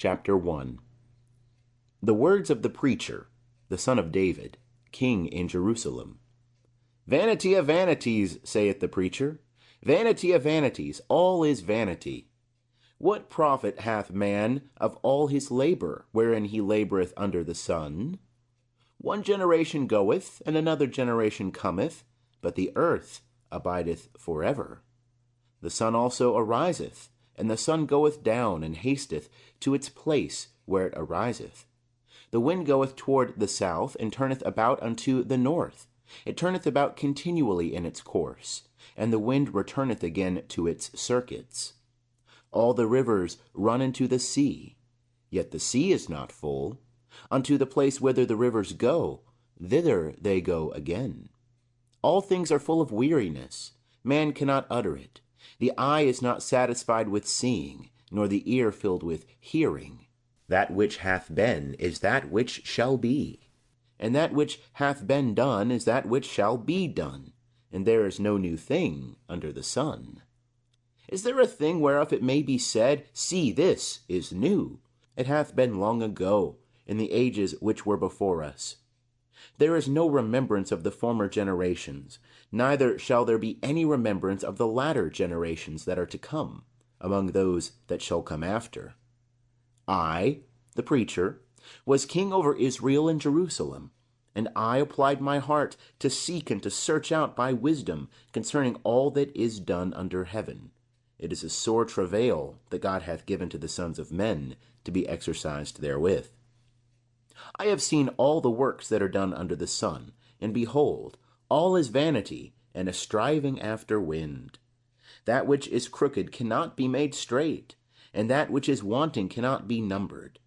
Chapter 1. The words of the preacher, the son of David, king in Jerusalem. Vanity of vanities, saith the preacher, vanity of vanities, all is vanity. What profit hath man of all his labor, wherein he laboureth under the sun? One generation goeth, and another generation cometh, but the earth abideth for ever. The sun also ariseth, and the sun goeth down, and hasteth to its place where it ariseth. The wind goeth toward the south, and turneth about unto the north. It turneth about continually in its course, and the wind returneth again to its circuits. All the rivers run into the sea, yet the sea is not full. Unto the place whither the rivers go, thither they go again. All things are full of weariness. Man cannot utter it. The eye is not satisfied with seeing, nor the ear filled with hearing. That which hath been is that which shall be, and that which hath been done is that which shall be done, and there is no new thing under the sun. Is there a thing whereof it may be said, See, this is new? It hath been long ago, in the ages which were before us. There is no remembrance of the former generations, neither shall there be any remembrance of the latter generations that are to come, among those that shall come after. I, the preacher, was king over Israel and Jerusalem, and I applied my heart to seek and to search out by wisdom concerning all that is done under heaven. It is a sore travail that God hath given to the sons of men to be exercised therewith. I have seen all the works that are done under the sun, and behold, all is vanity and a striving after wind. That which is crooked cannot be made straight, and that which is wanting cannot be numbered.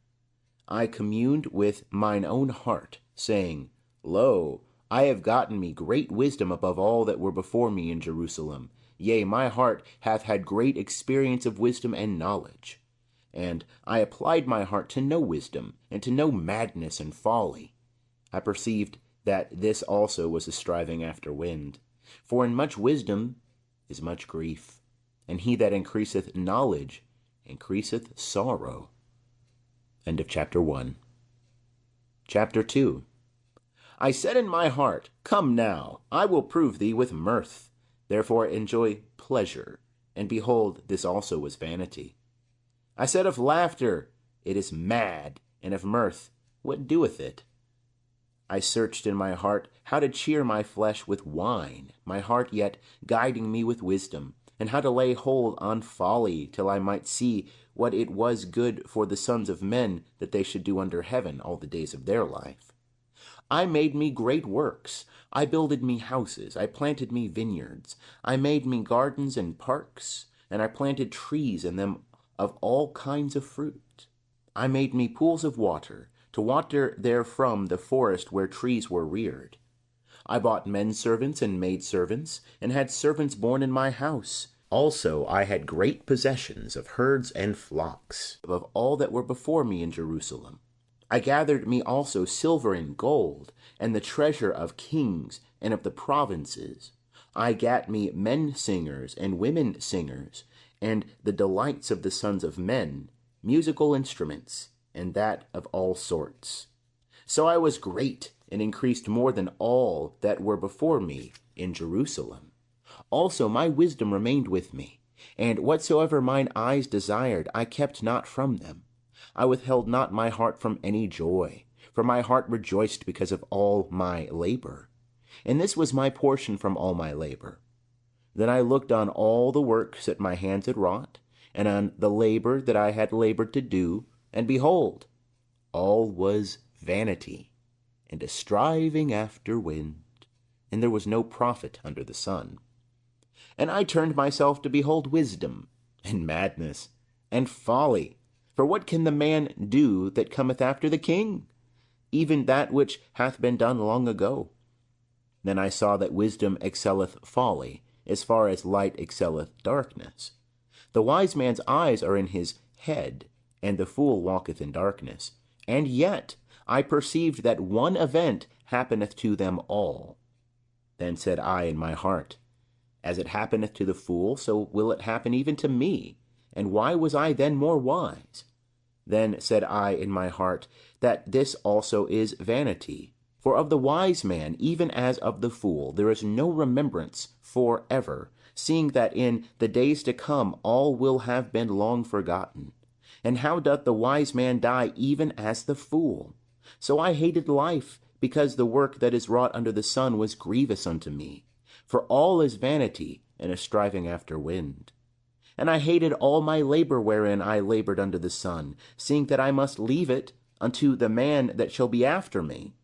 I communed with mine own heart, saying, Lo, I have gotten me great wisdom above all that were before me in Jerusalem. Yea, my heart hath had great experience of wisdom and knowledge. And I applied my heart to know wisdom, and to know madness and folly. I perceived that this also was a striving after wind. For in much wisdom is much grief, and he that increaseth knowledge increaseth sorrow. End of chapter 1. Chapter 2. I said in my heart, Come now, I will prove thee with mirth. Therefore enjoy pleasure, and behold, this also was vanity. I said of laughter, It is mad, and of mirth, what doeth it? I searched in my heart how to cheer my flesh with wine, my heart yet guiding me with wisdom, and how to lay hold on folly, till I might see what it was good for the sons of men that they should do under heaven all the days of their life. I made me great works. I builded me houses. I planted me vineyards. I made me gardens and parks, and I planted trees in them of all kinds of fruit. I made me pools of water, to water therefrom the forest where trees were reared. I bought men servants and maid servants, and had servants born in my house. Also I had great possessions of herds and flocks, of all that were before me in Jerusalem. I gathered me also silver and gold, and the treasure of kings and of the provinces. I gat me men singers and women singers, and the delights of the sons of men, musical instruments, and that of all sorts. So I was great, and increased more than all that were before me in Jerusalem. Also my wisdom remained with me, and whatsoever mine eyes desired I kept not from them. I withheld not my heart from any joy, for my heart rejoiced because of all my labor. And this was my portion from all my labor. Then I looked on all the works that my hands had wrought, and on the labor that I had labored to do, and behold, all was vanity, and a striving after wind, and there was no profit under the sun. And I turned myself to behold wisdom, and madness, and folly. For what can the man do that cometh after the king? Even that which hath been done long ago. Then I saw that wisdom excelleth folly, as far as light excelleth darkness. The wise man's eyes are in his head, and the fool walketh in darkness. And yet I perceived that one event happeneth to them all. Then said I in my heart, As it happeneth to the fool, so will it happen even to me. And why was I then more wise? Then said I in my heart, that this also is vanity. For of the wise man, even as of the fool, there is no remembrance for ever, seeing that in the days to come all will have been long forgotten. And how doth the wise man die even as the fool? So I hated life, because the work that is wrought under the sun was grievous unto me. For all is vanity, and a striving after wind. And I hated all my labor wherein I labored under the sun, seeing that I must leave it unto the man that shall be after me.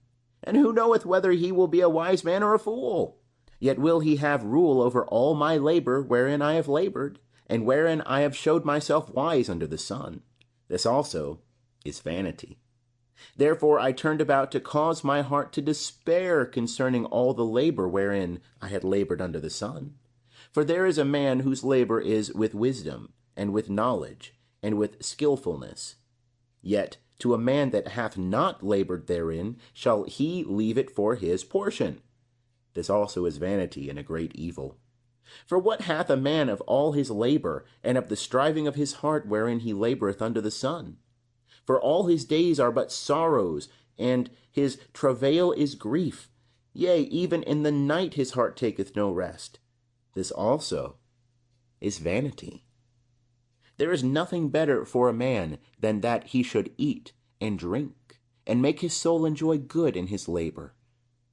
And who knoweth whether he will be a wise man or a fool? Yet will he have rule over all my labor wherein I have labored, and wherein I have showed myself wise under the sun. This also is vanity. Therefore I turned about to cause my heart to despair concerning all the labor wherein I had labored under the sun. For there is a man whose labor is with wisdom, and with knowledge, and with skillfulness. Yet to a man that hath not labored therein shall he leave it for his portion. This also is vanity and a great evil. For what hath a man of all his labor, and of the striving of his heart wherein he laboureth under the sun? For all his days are but sorrows, and his travail is grief. Yea, even in the night his heart taketh no rest. This also is vanity. There is nothing better for a man than that he should eat and drink, and make his soul enjoy good in his labor.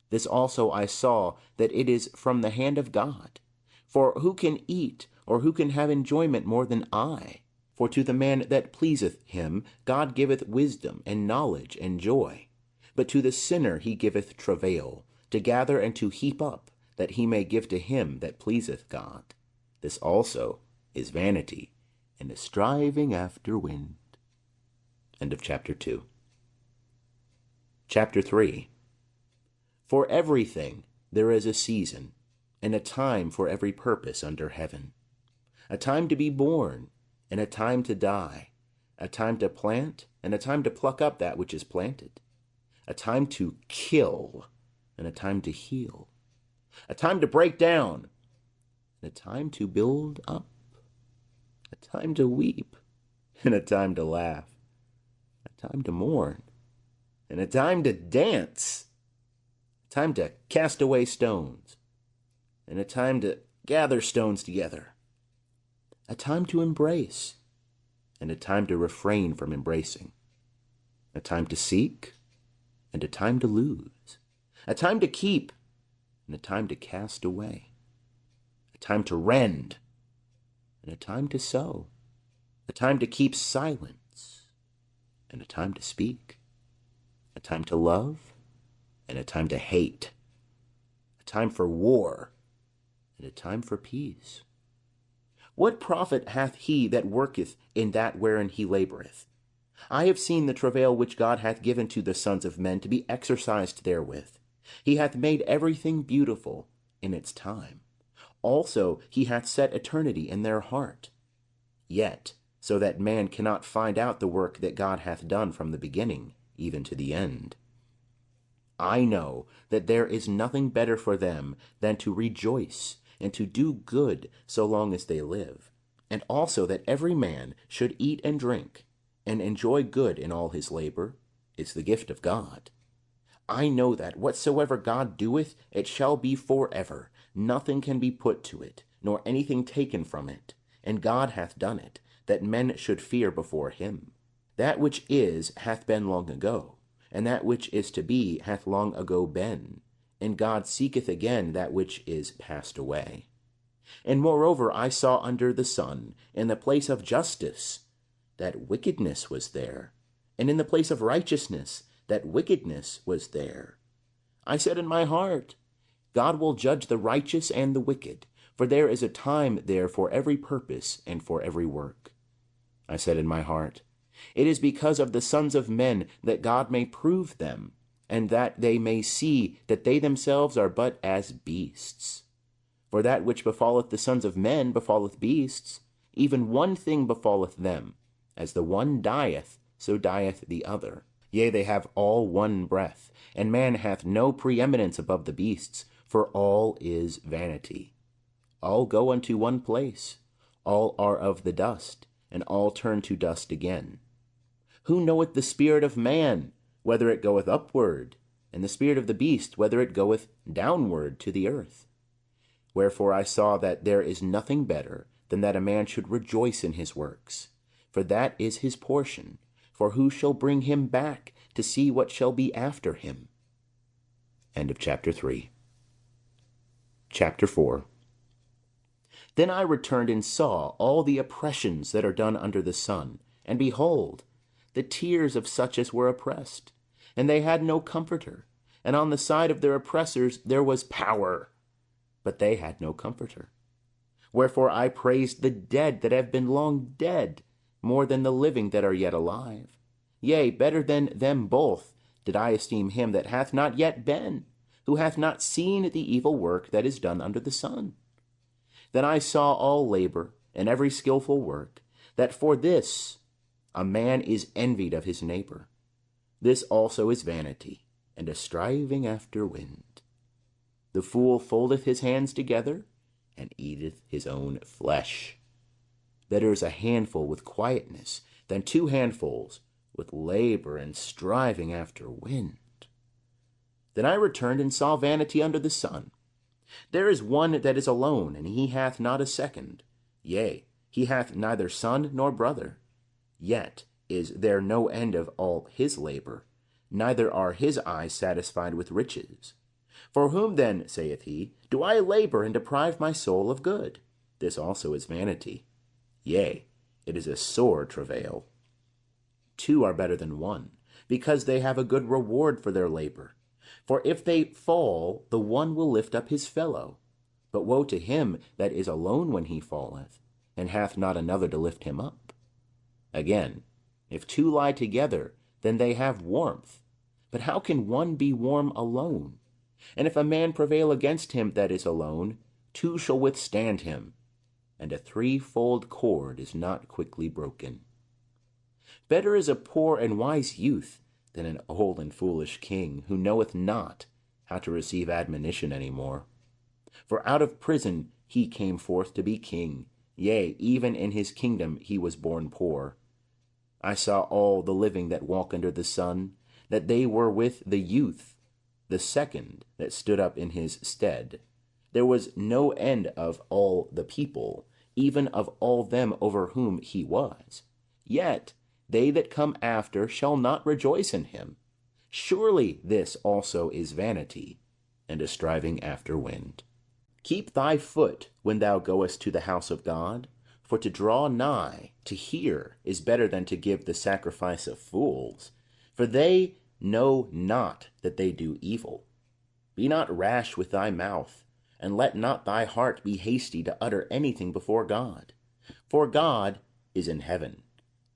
This also I saw, that it is from the hand of God. For who can eat, or who can have enjoyment more than I? For to the man that pleaseth him God giveth wisdom and knowledge and joy. But to the sinner he giveth travail, to gather and to heap up, that he may give to him that pleaseth God. This also is vanity, and a striving after wind. End of chapter 2. Chapter 3. For everything there is a season, and a time for every purpose under heaven. A time to be born, and a time to die. A time to plant, and a time to pluck up that which is planted. A time to kill, and a time to heal. A time to break down, and a time to build up. A time to weep, and a time to laugh. A time to mourn, and a time to dance. A time to cast away stones, and a time to gather stones together. A time to embrace, and a time to refrain from embracing. A time to seek, and a time to lose. A time to keep, and a time to cast away. A time to rend, and a time to sow. A time to keep silence, and a time to speak. A time to love, and a time to hate. A time for war, and a time for peace. What profit hath he that worketh in that wherein he laboureth? I have seen the travail which God hath given to the sons of men to be exercised therewith. He hath made everything beautiful in its time. Also he hath set eternity in their heart. Yet, so that man cannot find out the work that God hath done from the beginning, even to the end. I know that there is nothing better for them than to rejoice and to do good so long as they live, and also that every man should eat and drink, and enjoy good in all his labor. Is the gift of God. I know that whatsoever God doeth, it shall be forever. Nothing can be put to it, nor anything taken from it. And God hath done it, that men should fear before him. That which is hath been long ago, and that which is to be hath long ago been. And God seeketh again that which is passed away. And moreover I saw under the sun, in the place of justice, that wickedness was there, and in the place of righteousness, that wickedness was there. I said in my heart, God will judge the righteous and the wicked, for there is a time there for every purpose and for every work. I said in my heart, it is because of the sons of men that God may prove them, and that they may see that they themselves are but as beasts. For that which befalleth the sons of men befalleth beasts. Even one thing befalleth them. As the one dieth, so dieth the other. Yea, they have all one breath, and man hath no preeminence above the beasts, for all is vanity. All go unto one place, all are of the dust, and all turn to dust again. Who knoweth the spirit of man, whether it goeth upward, and the spirit of the beast, whether it goeth downward to the earth? Wherefore I saw that there is nothing better than that a man should rejoice in his works, for that is his portion. For who shall bring him back to see what shall be after him? End of chapter 3. Chapter 4. Then I returned and saw all the oppressions that are done under the sun, and behold, the tears of such as were oppressed, and they had no comforter, and on the side of their oppressors there was power, but they had no comforter. Wherefore I praised the dead that have been long dead, more than the living that are yet alive. Yea, better than them both did I esteem him that hath not yet been, who hath not seen the evil work that is done under the sun. Then I saw all labor and every skillful work, that for this a man is envied of his neighbor. This also is vanity, and a striving after wind. The fool foldeth his hands together, and eateth his own flesh. Better is a handful with quietness than 2 handfuls with labor and striving after wind. Then I returned and saw vanity under the sun. There is one that is alone, and he hath not a second. Yea, he hath neither son nor brother. Yet is there no end of all his labor, neither are his eyes satisfied with riches. For whom then, saith he, do I labor and deprive my soul of good? This also is vanity. Yea, it is a sore travail. 2 are better than 1, because they have a good reward for their labor. For if they fall, the one will lift up his fellow. But woe to him that is alone when he falleth, and hath not another to lift him up. Again, if 2 lie together, then they have warmth. But how can one be warm alone? And if a man prevail against him that is alone, 2 shall withstand him. And a 3-fold cord is not quickly broken. Better is a poor and wise youth than an old and foolish king, who knoweth not how to receive admonition any more. For out of prison he came forth to be king. Yea, even in his kingdom he was born poor. I saw all the living that walk under the sun, that they were with the youth, the second that stood up in his stead. There was no end of all the people, even of all them over whom he was. Yet they that come after shall not rejoice in him. Surely this also is vanity, and a striving after wind. Keep thy foot when thou goest to the house of God, for to draw nigh to hear is better than to give the sacrifice of fools, for they know not that they do evil. Be not rash with thy mouth, and let not thy heart be hasty to utter anything before God. For God is in heaven,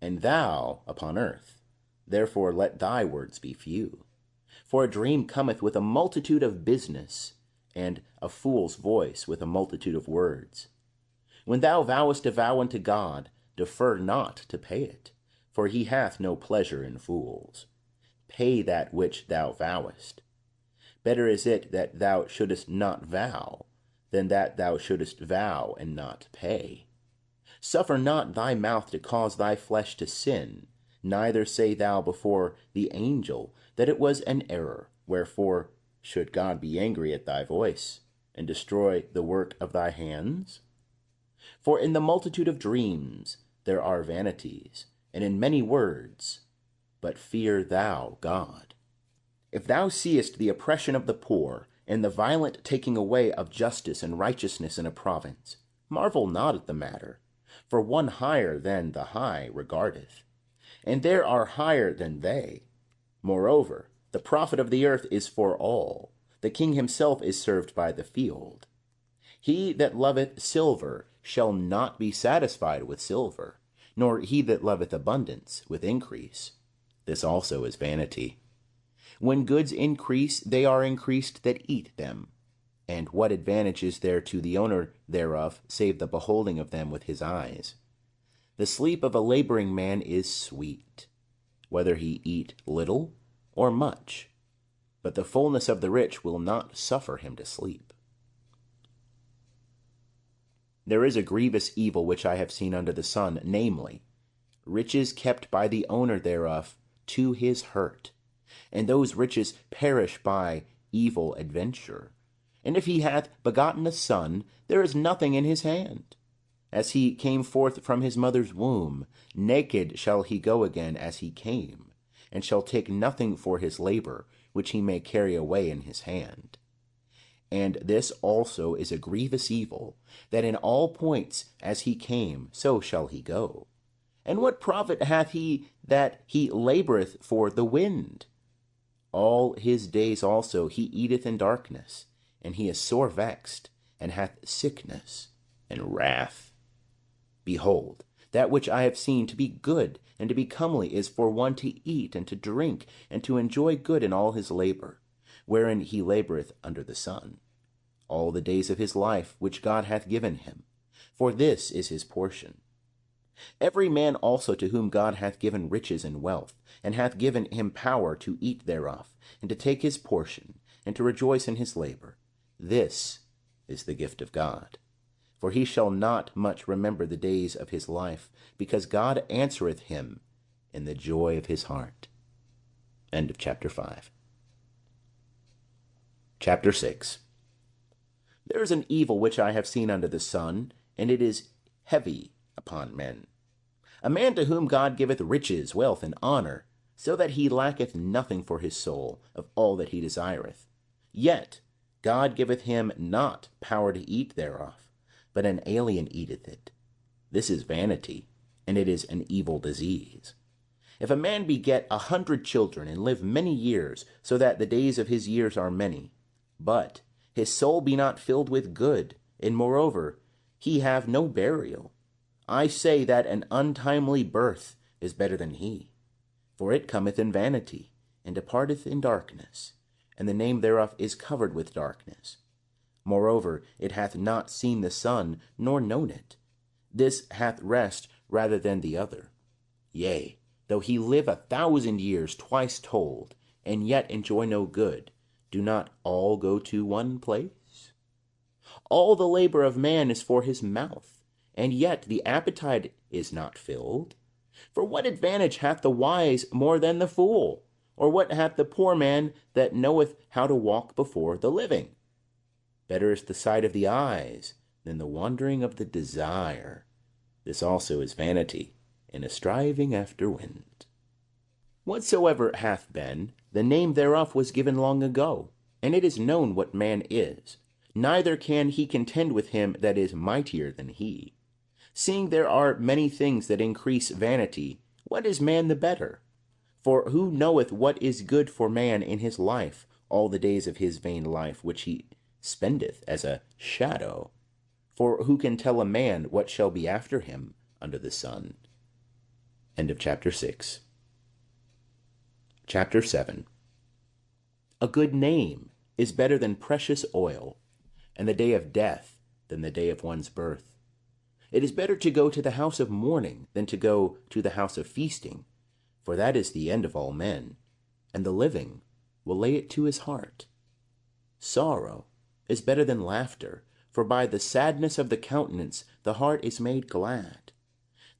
and thou upon earth. Therefore let thy words be few. For a dream cometh with a multitude of business, and a fool's voice with a multitude of words. When thou vowest a vow unto God, defer not to pay it, for he hath no pleasure in fools. Pay that which thou vowest. Better is it that thou shouldest not vow, than that thou shouldest vow and not pay. Suffer not thy mouth to cause thy flesh to sin, neither say thou before the angel that it was an error. Wherefore should God be angry at thy voice, and destroy the work of thy hands? For in the multitude of dreams there are vanities, and in many words, but fear thou God. If thou seest the oppression of the poor, and the violent taking away of justice and righteousness in a province, marvel not at the matter. For one higher than the high regardeth, and there are higher than they. Moreover, the profit of the earth is for all. The king himself is served by the field. He that loveth silver shall not be satisfied with silver, nor he that loveth abundance with increase. This also is vanity. When goods increase, they are increased that eat them. And what advantage is there to the owner thereof, save the beholding of them with his eyes? The sleep of a laboring man is sweet, whether he eat little or much, but the fullness of the rich will not suffer him to sleep. There is a grievous evil which I have seen under the sun, namely, riches kept by the owner thereof to his hurt, and those riches perish by evil adventure. And if he hath begotten a son, there is nothing in his hand. As he came forth from his mother's womb, naked shall he go again as he came, and shall take nothing for his labor, which he may carry away in his hand. And this also is a grievous evil, that in all points as he came, so shall he go. And what profit hath he that he laboureth for the wind? All his days also he eateth in darkness, and he is sore vexed, and hath sickness and wrath. Behold, that which I have seen to be good and to be comely is for one to eat and to drink, and to enjoy good in all his labour, wherein he laboureth under the sun, all the days of his life which God hath given him, for this is his portion. Every man also to whom God hath given riches and wealth, and hath given him power to eat thereof, and to take his portion, and to rejoice in his labour, this is the gift of God. For he shall not much remember the days of his life, because God answereth him in the joy of his heart. End of chapter 5. Chapter 6. There is an evil which I have seen under the sun, and it is heavy upon men. A man to whom God giveth riches, wealth, and honour, so that he lacketh nothing for his soul of all that he desireth. Yet God giveth him not power to eat thereof, but an alien eateth it. This is vanity, and it is an evil disease. If a man beget 100 children, and live many years, so that the days of his years are many, but his soul be not filled with good, and moreover he have no burial, I say that an untimely birth is better than he. For it cometh in vanity, and departeth in darkness, and the name thereof is covered with darkness. Moreover, it hath not seen the sun, nor known it. This hath rest rather than the other. Yea, though he live 1,000 years twice told, and yet enjoy no good, do not all go to one place? All the labor of man is for his mouth, and yet the appetite is not filled. For what advantage hath the wise more than the fool? Or what hath the poor man that knoweth how to walk before the living? Better is the sight of the eyes than the wandering of the desire. This also is vanity, and a striving after wind. Whatsoever hath been, the name thereof was given long ago, and it is known what man is. Neither can he contend with him that is mightier than he. Seeing there are many things that increase vanity, what is man the better? For who knoweth what is good for man in his life, all the days of his vain life, which he spendeth as a shadow? For who can tell a man what shall be after him under the sun? End of chapter 6. Chapter 7. A good name is better than precious oil, and the day of death than the day of one's birth. It is better to go to the house of mourning than to go to the house of feasting, for that is the end of all men, and the living will lay it to his heart. Sorrow is better than laughter, for by the sadness of the countenance the heart is made glad.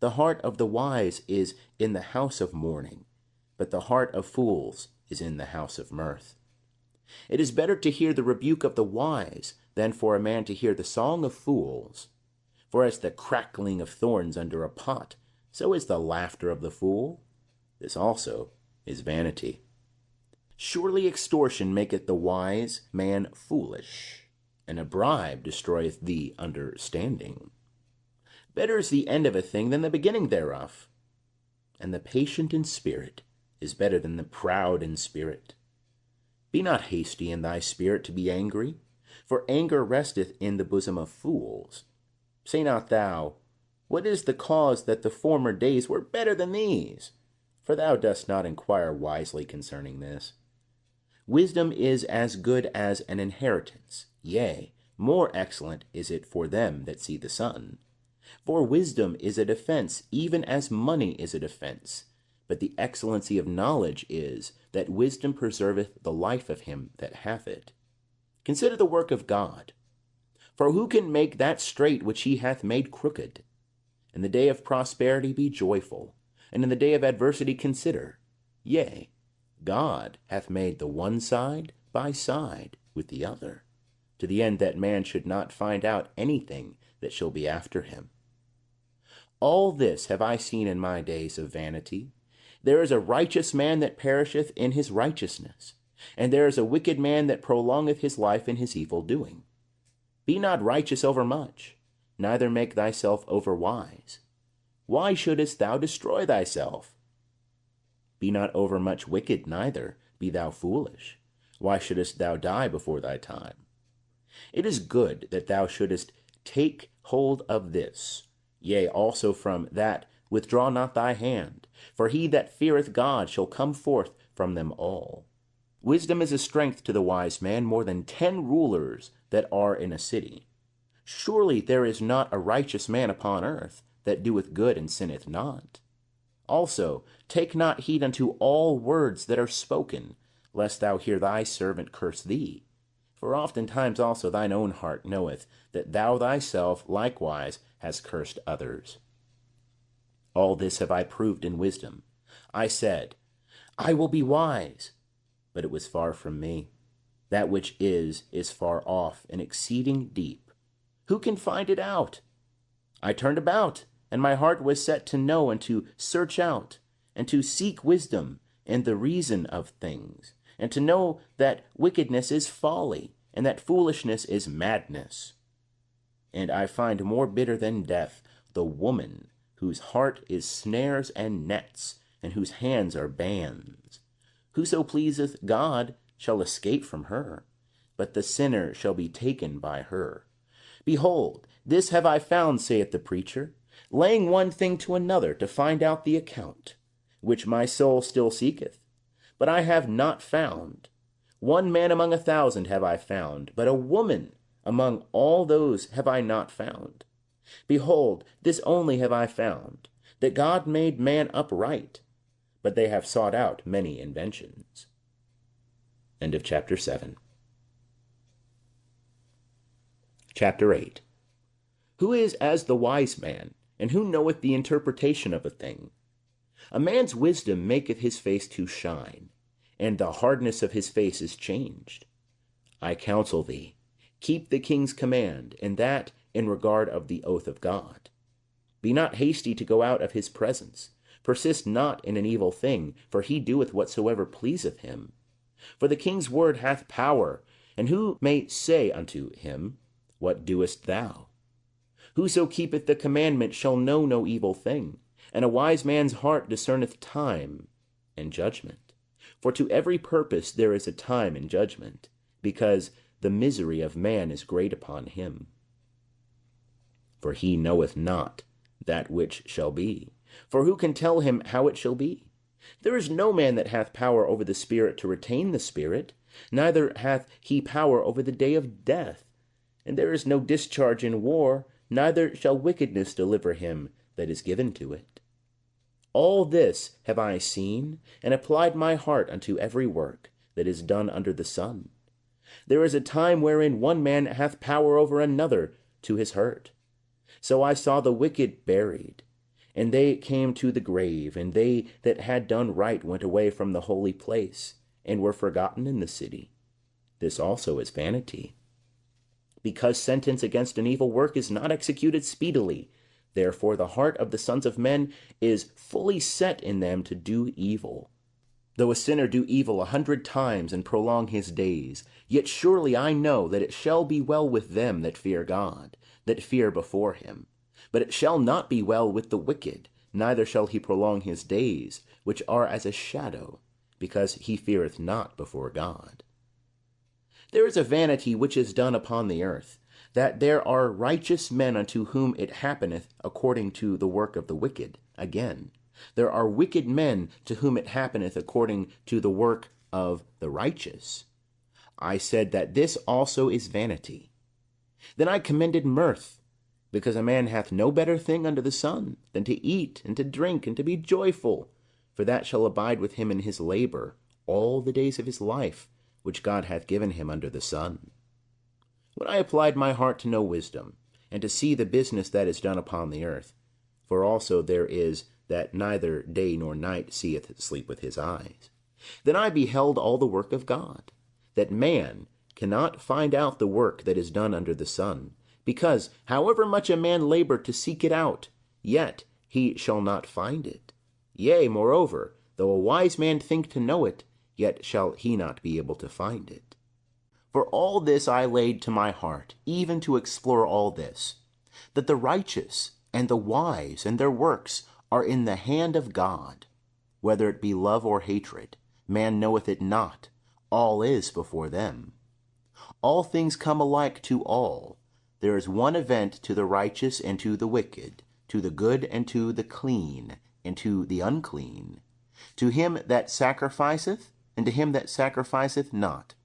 The heart of the wise is in the house of mourning, but the heart of fools is in the house of mirth. It is better to hear the rebuke of the wise than for a man to hear the song of fools. For as the crackling of thorns under a pot, so is the laughter of the fool. This also is vanity. Surely extortion maketh the wise man foolish, and a bribe destroyeth the understanding. Better is the end of a thing than the beginning thereof, and the patient in spirit is better than the proud in spirit. Be not hasty in thy spirit to be angry, for anger resteth in the bosom of fools. Say not thou, what is the cause that the former days were better than these? For thou dost not inquire wisely concerning this. Wisdom is as good as an inheritance, yea, more excellent is it for them that see the sun. For wisdom is a defense, even as money is a defense. But the excellency of knowledge is, that wisdom preserveth the life of him that hath it. Consider the work of God. For who can make that straight which he hath made crooked? In the day of prosperity be joyful, and in the day of adversity consider. Yea, God hath made the one side by side with the other, to the end that man should not find out anything that shall be after him. All this have I seen in my days of vanity. There is a righteous man that perisheth in his righteousness, and there is a wicked man that prolongeth his life in his evil doing. Be not righteous over much, neither make thyself over wise. Why shouldest thou destroy thyself? Be not over much wicked, neither be thou foolish. Why shouldest thou die before thy time? It is good that thou shouldest take hold of this. Yea, also from that withdraw not thy hand, for he that feareth God shall come forth from them all. Wisdom is a strength to the wise man, more than 10 rulers that are in a city. Surely there is not a righteous man upon earth that doeth good and sinneth not. Also, take not heed unto all words that are spoken, lest thou hear thy servant curse thee. For oftentimes also thine own heart knoweth that thou thyself likewise hast cursed others. All this have I proved in wisdom. I said, I will be wise, but it was far from me. That which is far off and exceeding deep. Who can find it out? I turned about, and my heart was set to know and to search out, and to seek wisdom and the reason of things, and to know that wickedness is folly, and that foolishness is madness. And I find more bitter than death the woman whose heart is snares and nets, and whose hands are bands. Whoso pleaseth God shall escape from her, but the sinner shall be taken by her. Behold, this have I found, saith the preacher, laying one thing to another to find out the account, which my soul still seeketh, but I have not found. One man among 1,000 have I found, but a woman among all those have I not found. Behold, this only have I found, that God made man upright, but they have sought out many inventions. End of chapter 7. Chapter 8. Who is as the wise man, and who knoweth the interpretation of a thing? A man's wisdom maketh his face to shine, and the hardness of his face is changed. I counsel thee, keep the king's command, and that in regard of the oath of God. Be not hasty to go out of his presence. Persist not in an evil thing, for he doeth whatsoever pleaseth him. For the king's word hath power, and who may say unto him, What doest thou? Whoso keepeth the commandment shall know no evil thing, and a wise man's heart discerneth time and judgment. For to every purpose there is a time and judgment, because the misery of man is great upon him. For he knoweth not that which shall be. For who can tell him how it shall be? There is no man that hath power over the spirit to retain the spirit, neither hath he power over the day of death. And there is no discharge in war, neither shall wickedness deliver him that is given to it. All this have I seen, and applied my heart unto every work that is done under the sun. There is a time wherein one man hath power over another to his hurt. So I saw the wicked buried, and they came to the grave, and they that had done right went away from the holy place, and were forgotten in the city. This also is vanity. Because sentence against an evil work is not executed speedily, therefore the heart of the sons of men is fully set in them to do evil. Though a sinner do evil 100 times and prolong his days, yet surely I know that it shall be well with them that fear God, that fear before him. But it shall not be well with the wicked, neither shall he prolong his days, which are as a shadow, because he feareth not before God. There is a vanity which is done upon the earth, that there are righteous men unto whom it happeneth according to the work of the wicked. Again, there are wicked men to whom it happeneth according to the work of the righteous. I said that this also is vanity. Then I commended mirth, because a man hath no better thing under the sun than to eat and to drink and to be joyful, for that shall abide with him in his labor all the days of his life, which God hath given him under the sun. When I applied my heart to know wisdom, and to see the business that is done upon the earth, for also there is that neither day nor night seeth sleep with his eyes. Then I beheld all the work of God, that man cannot find out the work that is done under the sun, because however much a man labor to seek it out, yet he shall not find it. Yea, moreover, though a wise man think to know it, yet shall he not be able to find it. For all this I laid to my heart, even to explore all this, that the righteous and the wise and their works are in the hand of God. Whether it be love or hatred, man knoweth it not, all is before them. All things come alike to all. There is one event to the righteous and to the wicked, to the good and to the clean, and to the unclean, to him that sacrificeth, and to him that sacrificeth not.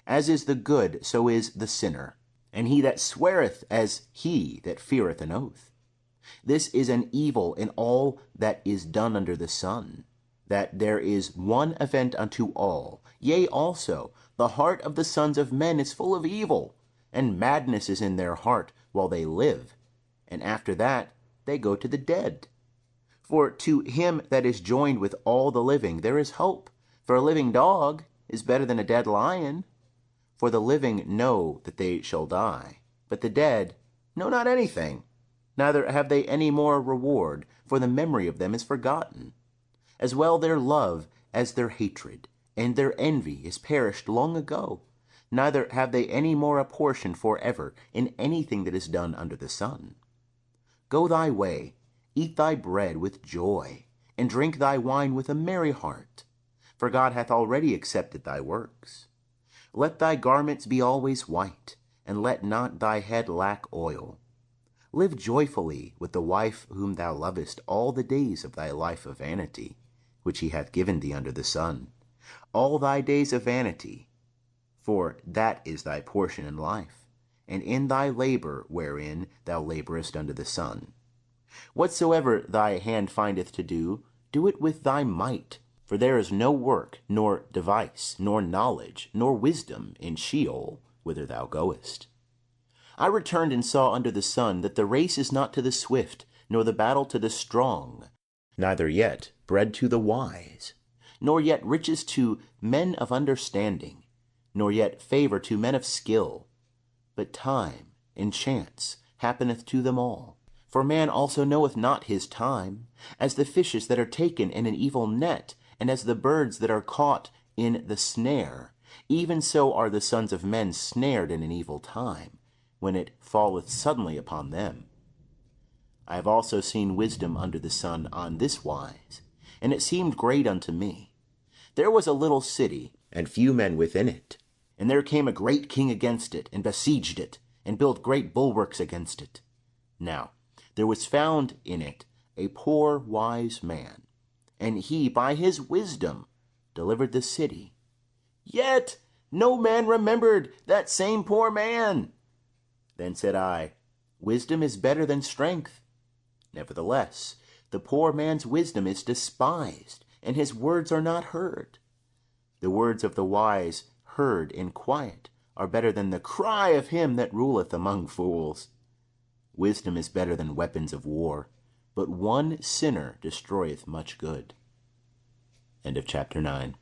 As is the good, so is the sinner, and he that sweareth as he that feareth an oath. This is an evil in all that is done under the sun, that there is one event unto all. Yea, also, the heart of the sons of men is full of evil, and madness is in their heart while they live, and after that they go to the dead. For to him that is joined with all the living there is hope, for a living dog is better than a dead lion. For the living know that they shall die, but the dead know not anything, neither have they any more reward, for the memory of them is forgotten. As well their love as their hatred, and their envy is perished long ago, neither have they any more a portion for ever in anything that is done under the sun. Go thy way, eat thy bread with joy, and drink thy wine with a merry heart, for God hath already accepted thy works. Let thy garments be always white, and let not thy head lack oil. Live joyfully with the wife whom thou lovest all the days of thy life of vanity, which he hath given thee under the sun, all thy days of vanity, for that is thy portion in life, and in thy labor wherein thou laborest under the sun. Whatsoever thy hand findeth to do, do it with thy might. For there is no work, nor device, nor knowledge, nor wisdom in Sheol, whither thou goest. I returned and saw under the sun that the race is not to the swift, nor the battle to the strong, neither yet bread to the wise, nor yet riches to men of understanding, nor yet favor to men of skill, but time and chance happeneth to them all. For man also knoweth not his time, as the fishes that are taken in an evil net, and as the birds that are caught in the snare, even so are the sons of men snared in an evil time, when it falleth suddenly upon them. I have also seen wisdom under the sun on this wise, and it seemed great unto me. There was a little city, and few men within it, and there came a great king against it, and besieged it, and built great bulwarks against it. Now there was found in it a poor wise man, and he by his wisdom delivered the city. Yet no man remembered that same poor man. Then said I, Wisdom is better than strength. Nevertheless, the poor man's wisdom is despised, and his words are not heard. The words of the wise heard in quiet are better than the cry of him that ruleth among fools. Wisdom is better than weapons of war, but one sinner destroyeth much good. End of chapter 9.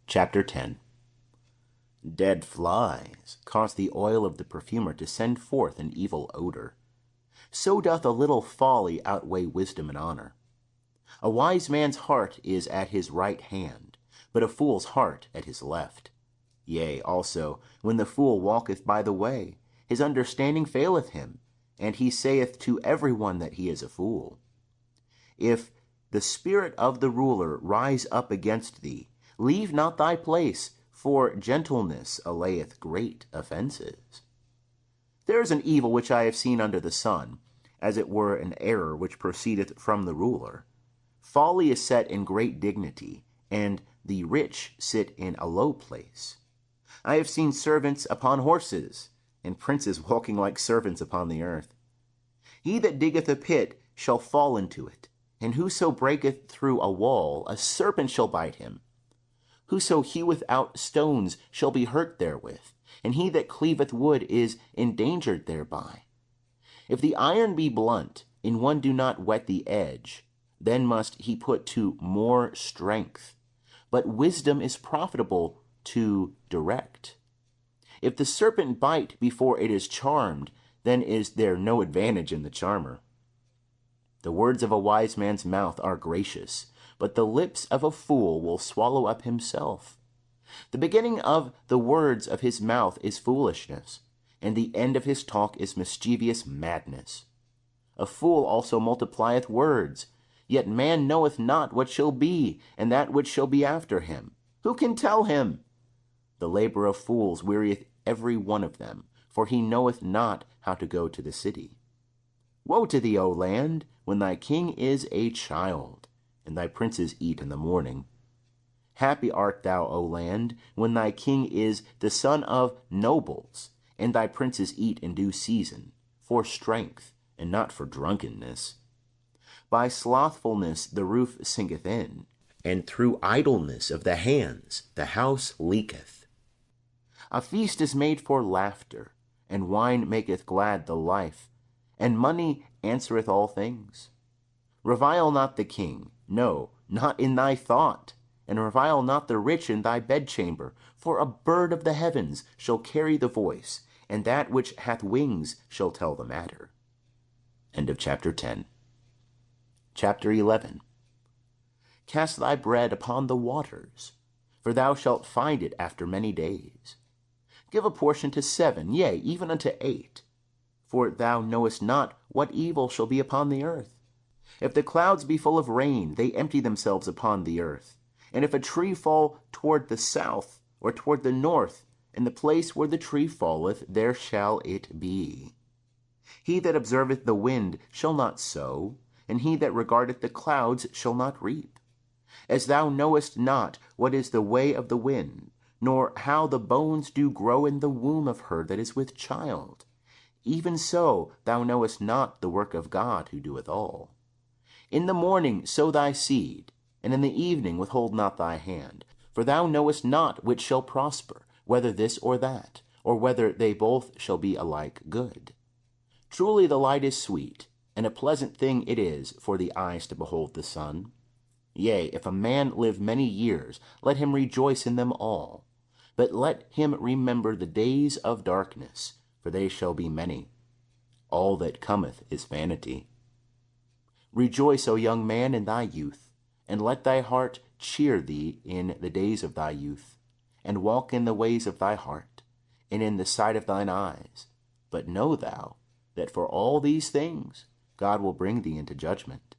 Chapter 10. Dead flies cause the oil of the perfumer to send forth an evil odor. So doth a little folly outweigh wisdom and honor. A wise man's heart is at his right hand, but a fool's heart at his left. Yea, also, when the fool walketh by the way, his understanding faileth him, and he saith to every one that he is a fool. If the spirit of the ruler rise up against thee, leave not thy place, for gentleness allayeth great offences. There is an evil which I have seen under the sun, as it were an error which proceedeth from the ruler. Folly is set in great dignity, and the rich sit in a low place. I have seen servants upon horses, and princes walking like servants upon the earth. He that diggeth a pit shall fall into it, and whoso breaketh through a wall, a serpent shall bite him. Whoso heweth out stones shall be hurt therewith, and he that cleaveth wood is endangered thereby. If the iron be blunt, and one do not whet the edge, then must he put to more strength. But wisdom is profitable to direct. If the serpent bite before it is charmed, then is there no advantage in the charmer. The words of a wise man's mouth are gracious, but the lips of a fool will swallow up himself. The beginning of the words of his mouth is foolishness, and the end of his talk is mischievous madness. A fool also multiplieth words, yet man knoweth not what shall be, and that which shall be after him. Who can tell him? The labor of fools wearieth every one of them, for he knoweth not how to go to the city. Woe to thee, O land, when thy king is a child, and thy princes eat in the morning. Happy art thou, O land, when thy king is the son of nobles, and thy princes eat in due season, for strength, and not for drunkenness. By slothfulness the roof sinketh in, and through idleness of the hands the house leaketh. A feast is made for laughter, and wine maketh glad the life, and money answereth all things. Revile not the king, no, not in thy thought, and revile not the rich in thy bedchamber, for a bird of the heavens shall carry the voice, and that which hath wings shall tell the matter. End of chapter 10. Chapter 11. Cast thy bread upon the waters, for thou shalt find it after many days. Give a portion to 7, yea, even unto 8, for thou knowest not what evil shall be upon the earth. If the clouds be full of rain, they empty themselves upon the earth. And if a tree fall toward the south, or toward the north, in the place where the tree falleth, there shall it be. He that observeth the wind shall not sow, and he that regardeth the clouds shall not reap. As thou knowest not what is the way of the wind, nor how the bones do grow in the womb of her that is with child, even so thou knowest not the work of God who doeth all. In the morning sow thy seed, and in the evening withhold not thy hand, for thou knowest not which shall prosper, whether this or that, or whether they both shall be alike good. Truly the light is sweet, and a pleasant thing it is for the eyes to behold the sun. Yea, if a man live many years, let him rejoice in them all. But let him remember the days of darkness, for they shall be many. All that cometh is vanity. Rejoice, O young man, in thy youth, and let thy heart cheer thee in the days of thy youth, and walk in the ways of thy heart, and in the sight of thine eyes. But know thou that for all these things God will bring thee into judgment.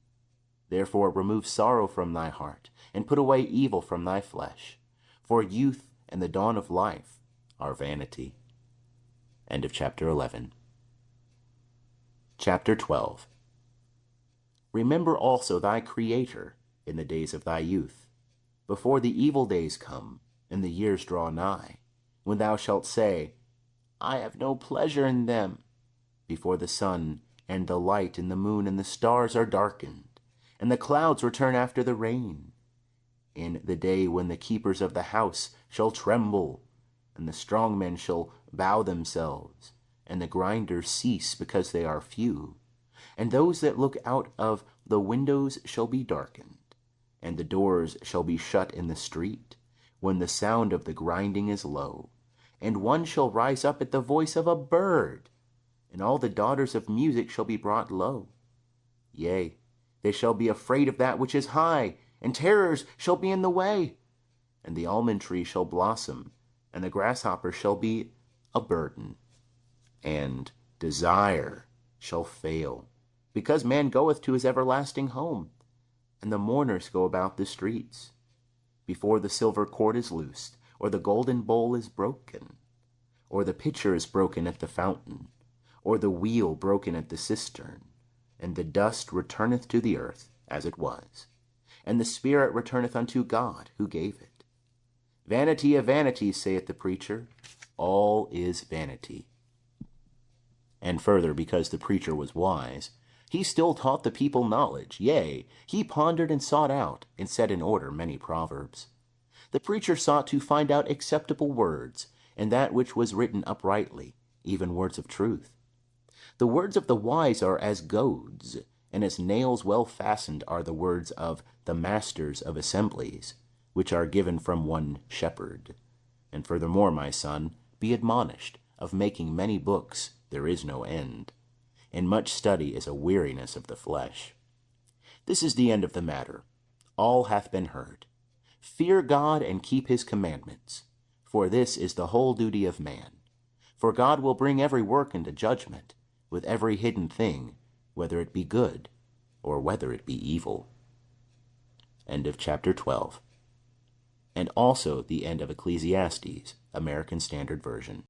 Therefore remove sorrow from thy heart, and put away evil from thy flesh. For youth and the dawn of life are vanity. End of chapter 11. Chapter 12. Remember also thy Creator in the days of thy youth, before the evil days come, and the years draw nigh, when thou shalt say, I have no pleasure in them, before the sun and the light and the moon and the stars are darkened, and the clouds return after the rain, in the day when the keepers of the house shall tremble, and the strong men shall bow themselves, and the grinders cease because they are few, and those that look out of the windows shall be darkened, and the doors shall be shut in the street, when the sound of the grinding is low, and one shall rise up at the voice of a bird, and all the daughters of music shall be brought low. Yea, they shall be afraid of that which is high, and terrors shall be in the way. And the almond tree shall blossom, and the grasshopper shall be a burden, and desire shall fail, because man goeth to his everlasting home, and the mourners go about the streets, before the silver cord is loosed, or the golden bowl is broken, or the pitcher is broken at the fountain, or the wheel broken at the cistern, and the dust returneth to the earth as it was, and the spirit returneth unto God who gave it. Vanity of vanities, saith the preacher, all is vanity. And further, because the preacher was wise, he still taught the people knowledge, yea, he pondered and sought out, and set in order many proverbs. The preacher sought to find out acceptable words, and that which was written uprightly, even words of truth. The words of the wise are as goads, and as nails well fastened are the words of the masters of assemblies, which are given from one shepherd. And furthermore, my son, be admonished, of making many books there is no end, and much study is a weariness of the flesh. This is the end of the matter. All hath been heard. Fear God and keep his commandments, for this is the whole duty of man. For God will bring every work into judgment, with every hidden thing, whether it be good or whether it be evil. End of chapter 12. And also the end of Ecclesiastes, American Standard Version.